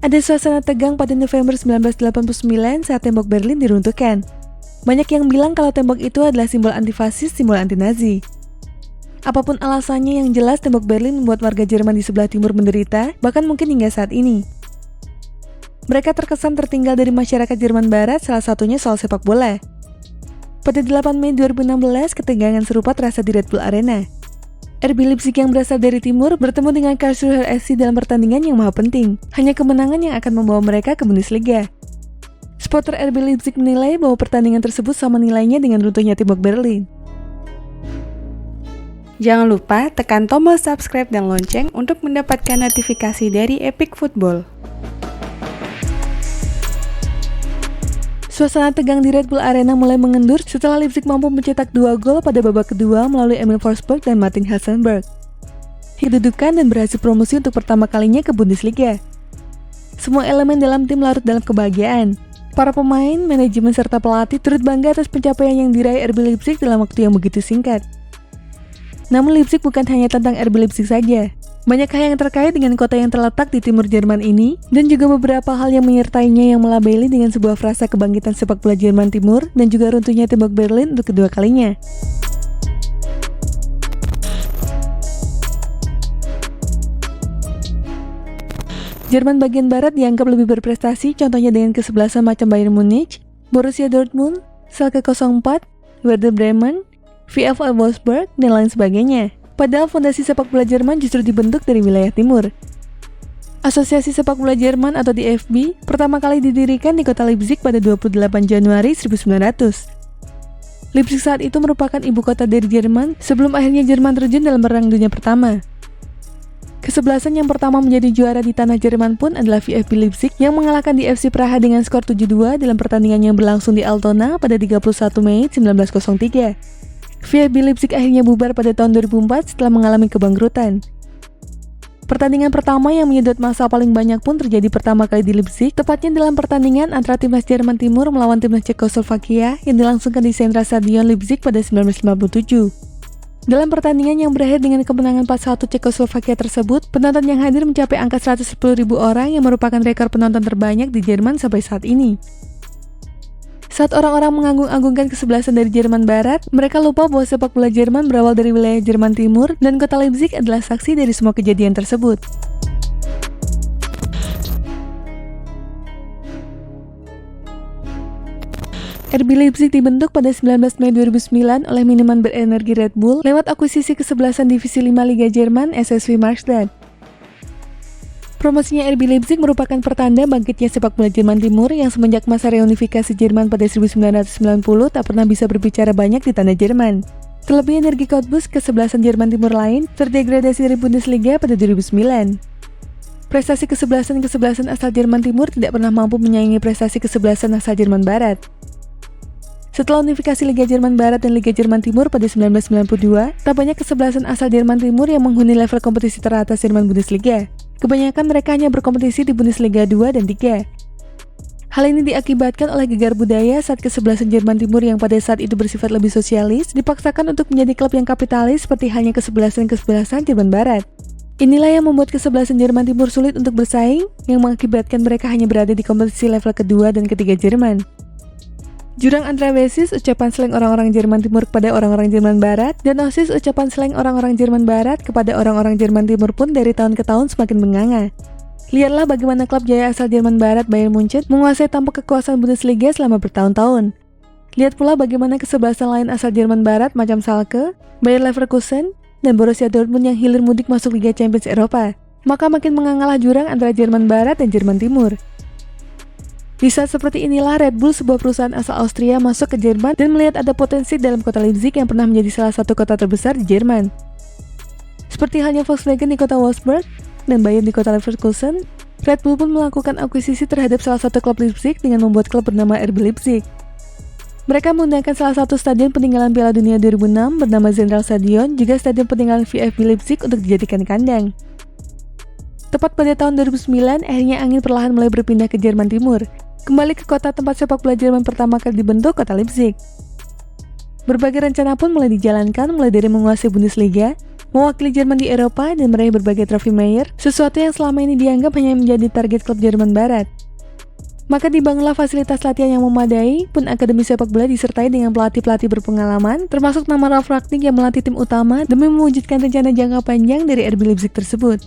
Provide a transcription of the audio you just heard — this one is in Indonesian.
Ada suasana tegang pada November 1989 saat tembok Berlin diruntuhkan. Banyak yang bilang kalau tembok itu adalah simbol anti-fasis, simbol anti-Nazi. Apapun alasannya, yang jelas tembok Berlin membuat warga Jerman di sebelah timur menderita, bahkan mungkin hingga saat ini. Mereka terkesan tertinggal dari masyarakat Jerman Barat, salah satunya soal sepak bola. Pada 8 Mei 2016, ketegangan serupa terasa di Red Bull Arena. RB Leipzig yang berasal dari timur bertemu dengan Karlsruher SC dalam pertandingan yang maha penting. Hanya kemenangan yang akan membawa mereka ke Bundesliga. Supporter RB Leipzig menilai bahwa pertandingan tersebut sama nilainya dengan runtuhnya tembok Berlin. Jangan lupa tekan tombol subscribe dan lonceng untuk mendapatkan notifikasi dari Epic Football. Suasana tegang di Red Bull Arena mulai mengendur setelah Leipzig mampu mencetak 2 gol pada babak kedua melalui Emil Forsberg dan Martin Hasenberg. Kedudukan dan berhasil promosi untuk pertama kalinya ke Bundesliga. Semua elemen dalam tim larut dalam kebahagiaan. Para pemain, manajemen serta pelatih turut bangga atas pencapaian yang diraih RB Leipzig dalam waktu yang begitu singkat. Namun Leipzig bukan hanya tentang RB Leipzig saja. Banyak hal yang terkait dengan kota yang terletak di timur Jerman ini, dan juga beberapa hal yang menyertainya yang melabeli dengan sebuah frasa kebangkitan sepak bola Jerman Timur dan juga runtuhnya tembok Berlin untuk kedua kalinya. Jerman bagian barat dianggap lebih berprestasi, contohnya dengan kesebelasan macam Bayern Munich, Borussia Dortmund, Schalke 04, Werder Bremen, VfL Wolfsburg, dan lain sebagainya. Padahal fondasi sepak bola Jerman justru dibentuk dari wilayah timur. Asosiasi Sepak Bola Jerman atau DFB pertama kali didirikan di kota Leipzig pada 28 Januari 1900. Leipzig saat itu merupakan ibu kota dari Jerman sebelum akhirnya Jerman terjun dalam Perang Dunia Pertama. Kesebelasan yang pertama menjadi juara di tanah Jerman pun adalah VfB Leipzig yang mengalahkan DFC Praha dengan skor 7-2 dalam pertandingan yang berlangsung di Altona pada 31 Mei 1903. VfB Leipzig akhirnya bubar pada tahun 2004 setelah mengalami kebangkrutan. Pertandingan pertama yang menyedot massa paling banyak pun terjadi pertama kali di Leipzig, tepatnya dalam pertandingan antara timnas Jerman Timur melawan timnas Cekoslovakia yang dilangsungkan di Central Stadion Leipzig pada 1957. Dalam pertandingan yang berakhir dengan kemenangan 4-1 Cekoslovakia tersebut, penonton yang hadir mencapai angka 110.000 orang yang merupakan rekor penonton terbanyak di Jerman sampai saat ini. Saat orang-orang menganggung-anggungkan kesebelasan dari Jerman Barat, mereka lupa bahwa sepak bola Jerman berawal dari wilayah Jerman Timur dan kota Leipzig adalah saksi dari semua kejadian tersebut. RB Leipzig dibentuk pada 19 Mei 2009 oleh minuman berenergi Red Bull lewat akuisisi kesebelasan divisi 5 Liga Jerman SSV Marstad. Promosinya RB Leipzig merupakan pertanda bangkitnya sepak bola Jerman Timur yang semenjak masa reunifikasi Jerman pada 1990 tak pernah bisa berbicara banyak di tanah Jerman. Terlebih energi Cottbus kesebelasan Jerman Timur lain terdegradasi dari Bundesliga pada 2009. Prestasi kesebelasan asal Jerman Timur tidak pernah mampu menyaingi prestasi kesebelasan asal Jerman Barat. Setelah unifikasi Liga Jerman Barat dan Liga Jerman Timur pada 1992, tak banyak kesebelasan asal Jerman Timur yang menghuni level kompetisi teratas Jerman Bundesliga. Kebanyakan mereka hanya berkompetisi di Bundesliga 2 dan 3. Hal ini diakibatkan oleh gegar budaya saat kesebelasan Jerman Timur yang pada saat itu bersifat lebih sosialis dipaksakan untuk menjadi klub yang kapitalis seperti halnya kesebelasan Jerman Barat. Inilah yang membuat kesebelasan Jerman Timur sulit untuk bersaing, yang mengakibatkan mereka hanya berada di kompetisi level kedua dan ketiga Jerman. Jurang antara Wessis, ucapan slang orang-orang Jerman Timur kepada orang-orang Jerman Barat, dan Osis, ucapan slang orang-orang Jerman Barat kepada orang-orang Jerman Timur pun dari tahun ke tahun semakin menganga. Lihatlah bagaimana klub jaya asal Jerman Barat Bayern Munchen menguasai tampuk kekuasaan Bundesliga selama bertahun-tahun. Lihat pula bagaimana kesebelasan lain asal Jerman Barat macam Schalke, Bayer Leverkusen, dan Borussia Dortmund yang hilir mudik masuk Liga Champions Eropa. Maka makin mengangalah jurang antara Jerman Barat dan Jerman Timur. Di saat seperti inilah Red Bull, sebuah perusahaan asal Austria, masuk ke Jerman dan melihat ada potensi dalam kota Leipzig yang pernah menjadi salah satu kota terbesar di Jerman. Seperti halnya Volkswagen di kota Wolfsburg dan Bayern di kota Leverkusen, Red Bull pun melakukan akuisisi terhadap salah satu klub Leipzig dengan membuat klub bernama RB Leipzig. Mereka menggunakan salah satu stadion peninggalan Piala Dunia 2006 bernama Central Stadion, juga stadion peninggalan VfB Leipzig untuk dijadikan kandang. Tepat pada tahun 2009, akhirnya angin perlahan mulai berpindah ke Jerman Timur, kembali ke kota tempat sepak bola Jerman pertama kali dibentuk, kota Leipzig. Berbagai rencana pun mulai dijalankan, mulai dari menguasai Bundesliga, mewakili Jerman di Eropa dan meraih berbagai trofi Mayer, sesuatu yang selama ini dianggap hanya menjadi target klub Jerman Barat. Maka dibangunlah fasilitas latihan yang memadai, pun akademi sepak bola disertai dengan pelatih-pelatih berpengalaman, termasuk nama Ralf Rangnick yang melatih tim utama demi mewujudkan rencana jangka panjang dari RB Leipzig tersebut.